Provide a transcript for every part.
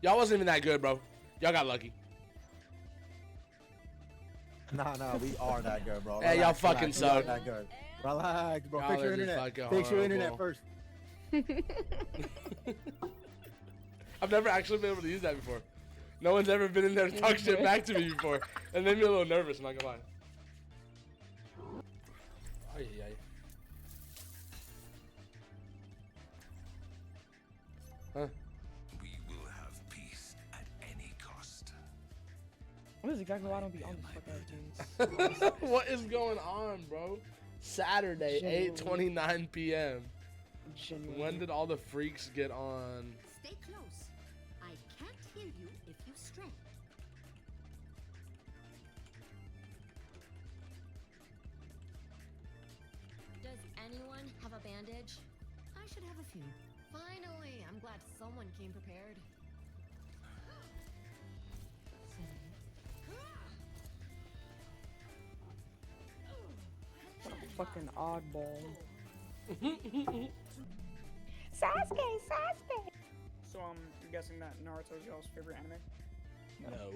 Y'all wasn't even that good, bro. Y'all got lucky. Nah, we are that good, bro. Hey, y'all fucking suck. That good. Relax, bro. Fix your internet. Fix Fix your internet first. I've never actually been able to use that before. No one's ever been in there to talk shit back to me before. And made me a little nervous, I'm not gonna lie. Ay. Huh? We will have peace at any cost. This is exactly why I don't be on this fucking games. What is going on, bro? Saturday, 8:29 p.m. Genuinely. When did all the freaks get on? Stay close. I can't hear you if you stray. Does anyone have a bandage? I should have a few. Finally, I'm glad someone came prepared. What a fucking oddball. Sasuke! So I'm guessing that Naruto's y'all's favorite anime? No.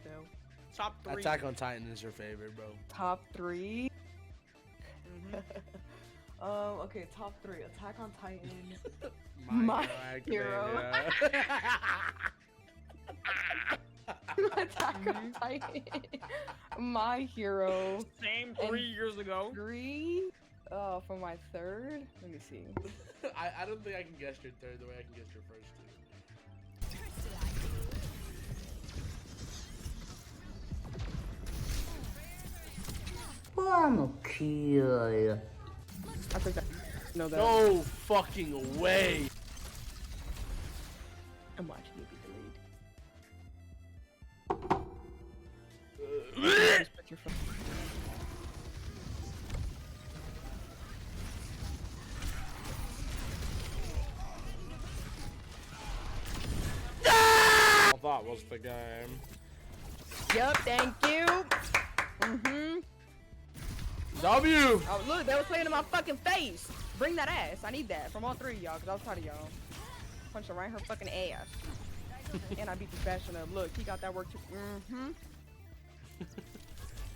No. Top 3. Attack on Titan is your favorite, bro. Top 3? Mm-hmm. Okay, top 3. Attack on Titan. My Hero. Attack on Titan. My Hero. Same 3 years ago. 3? For my third? Let me see. I don't think I can guess your third the way I can guess your first two. I'ma kill you. I think I know that. No fucking way. I'm watching you be delayed. Just put your phone. That was the game. Yup, thank you. W! Oh, look, they were playing in my fucking face. Bring that ass. I need that from all 3 of y'all, because I was tired of y'all. Punch her right in her fucking ass. And I beat the Bastion up. Look, he got that work too.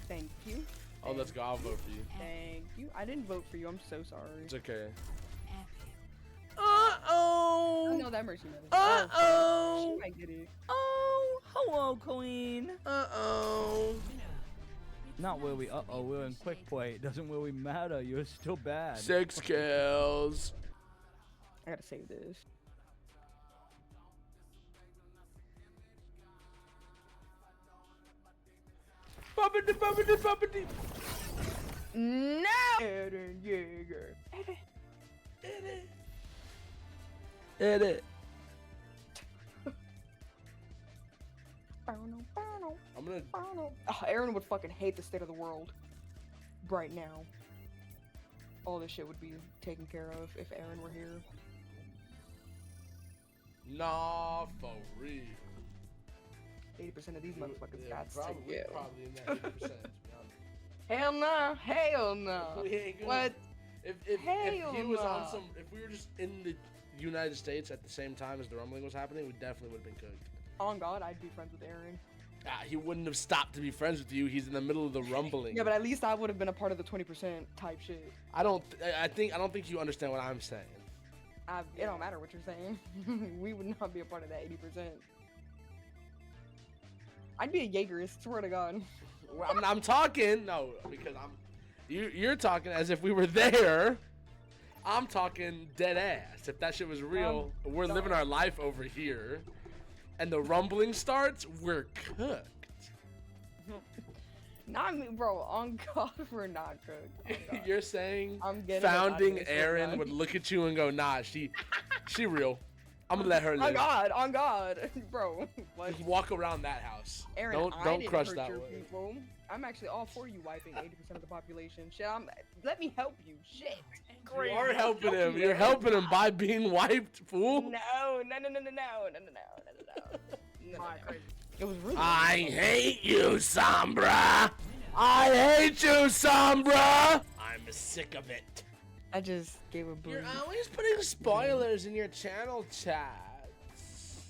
Thank you. Oh, let's go. I'll vote for you. Thank you. I didn't vote for you. I'm so sorry. It's okay. I know that mercy method. She might get it. Oh, hello, Queen. Not where we we're in quick play. It doesn't really matter. You're still bad. 6 kills. I gotta save this. Bumpity. No! Eren Yeager. Edit. I'm gonna. Oh, Eren would fucking hate the state of the world right now. All this shit would be taken care of if Eren were here. Nah, for real. 80% of these motherfuckers got probably in that 80%, to be honest. Hell no! Hell no! We ain't gonna, What? If he was on some, if we were just in the United States at the same time as the rumbling was happening, we definitely would have been cooked. On God, I'd be friends with Eren. He wouldn't have stopped to be friends with you. He's in the middle of the rumbling. Yeah, but at least I would have been a part of the 20% type shit. I don't think you understand what I'm saying. It don't matter what you're saying. We would not be a part of that 80%. I'd be a Jaegerist, swear to God. I'm talking because you're talking as if we were there. I'm talking dead ass. If that shit was real, we're living our life over here, and the rumbling starts, we're cooked. Not me, bro. On God, we're not cooked. You're saying I'm getting founding Eren would look at you and go, nah, she real. I'm gonna let her live. On God, bro. What? Just walk around that house. Eren, don't crush hurt that your way. people. I'm actually all for you wiping 80% of the population. Shit, let me help you. Shit. You are helping him. You're helping him by being wiped, fool. No. It was really. I hate you, Sombra. I hate you, Sombra. I'm sick of it. I just gave a boost. You're always putting spoilers in your channel chats.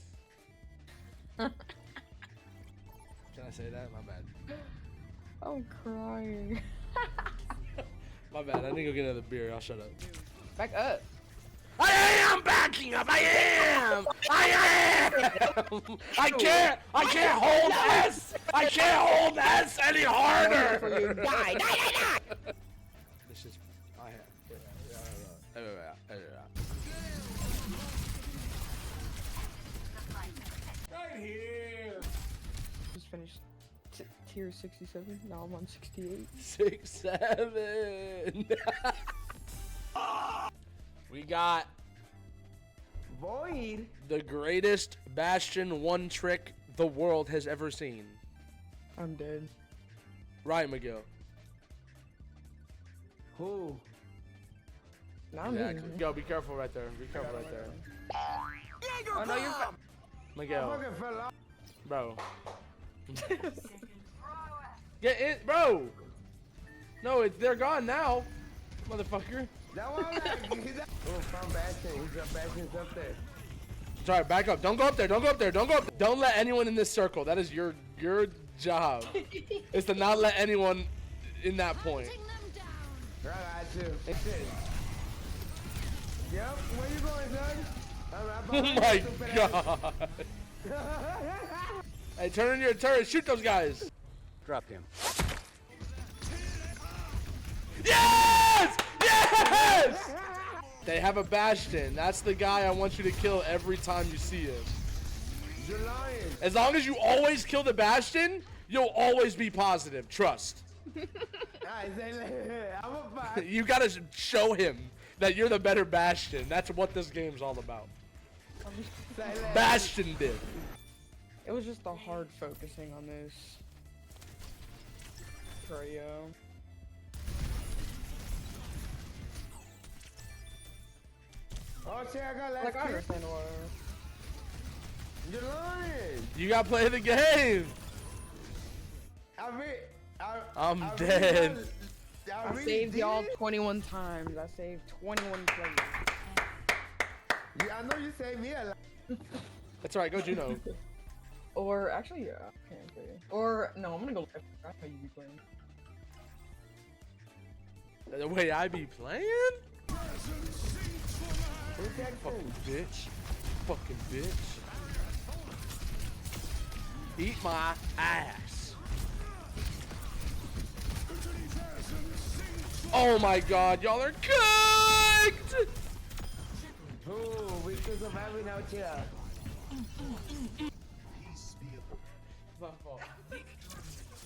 Can I say that? My bad. I'm crying. My bad. I need to go get another beer. I'll shut up. Back up. I am backing up. I am. I can't hold S. I can't hold S any harder. Die. This is. I have. Right here. Just finished tier 67. Now I'm on 68. 6-7. We got Void. the greatest Bastion one trick the world has ever seen. I'm dead. Right, Miguel. Who? Not Exactly. me. Go, be careful right there. Be careful right there. Oh no, you're fine. Miguel. Fucking fell off. Bro. Get in, bro. No, they're gone now, motherfucker. That one, oh, from Bastion. He's up, Bastion's up there. Sorry, back up. Don't go up there. Don't go up there. Don't go up there. Don't let anyone in this circle. That is your job. Is to not let anyone in that point. Hunting them down. Bro, I too. It's it. Yep, where you going, son? Oh my god. Hey, turn in your turret. Shoot those guys. Drop him. Yes! Yes! They have a Bastion. That's the guy I want you to kill every time you see him. You're lying. As long as you always kill the Bastion, you'll always be positive. Trust. I'm a fight. You gotta show him that you're the better Bastion. That's what this game's all about. Bastion did. It was just the hard focusing on this. Trio. Oh shit, I got Like, last I kick. understand why. You're lying. You gotta play the game. I'm dead. I saved y'all 21 times. I saved 21 players. Yeah, I know you saved me a lot. That's alright, go Juno. Or, actually, yeah. Okay, okay. Or, no, I'm gonna go. That's how you be playing. The way I be playing? Fucking bitch. Fucking bitch. Eat my ass. Oh my god, y'all are cooked! Oh, we still surviving out here. My fault.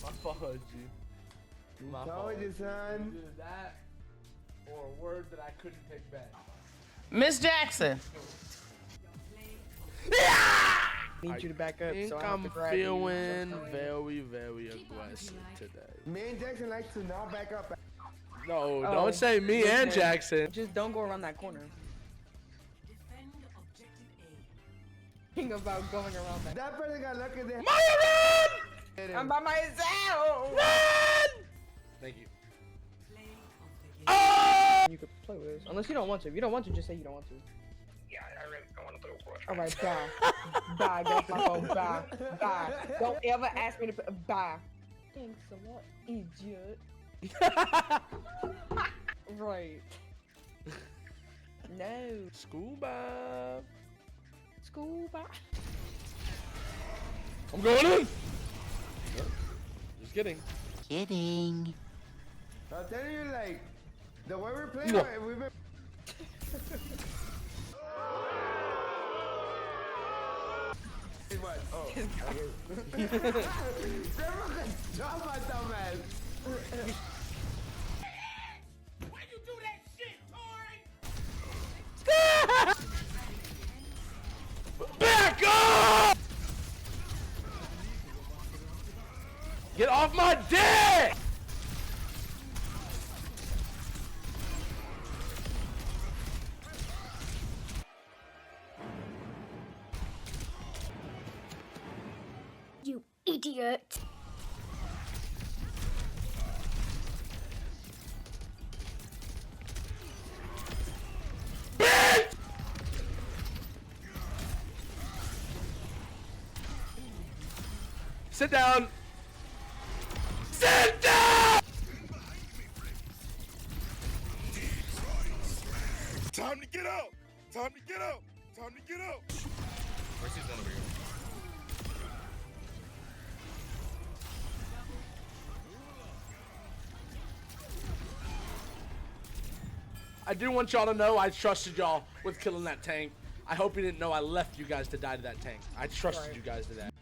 My fault, G. My fault. Told you, son. Either that or a word that I couldn't take back. Miss Jackson. Need you to back I up, think so I have I'm to grab feeling you. very, very aggressive today. Me and Jackson like to not back up. No, Oh, don't say me and listen. Jackson. Just don't go around that corner. Think about going around that. That person got lucky there. Maya, run! I'm by myself. Run! Thank you. Oh! You could play with this, unless you don't want to. If you don't want to, just say you don't want to. Yeah, I really don't want to play with. All right, bye. Bye. Get off my phone. Bye. Bye. Don't ever ask me to. Bye. Thanks a lot, idiot. Right. No. Scuba. School bye. I'm going in. Just kidding. Kidding. I'm telling you, like, the way we're playing, No. we've been. What? Oh, okay. Drop my dumb ass. Back up! Get off my dick! You idiot. Sit down. Sit down! Time to get out! Time to get out! Time to get out! Mercy's one over here. I do want y'all to know I trusted y'all with killing that tank. I hope you didn't know I left you guys to die to that tank. I trusted you guys to that.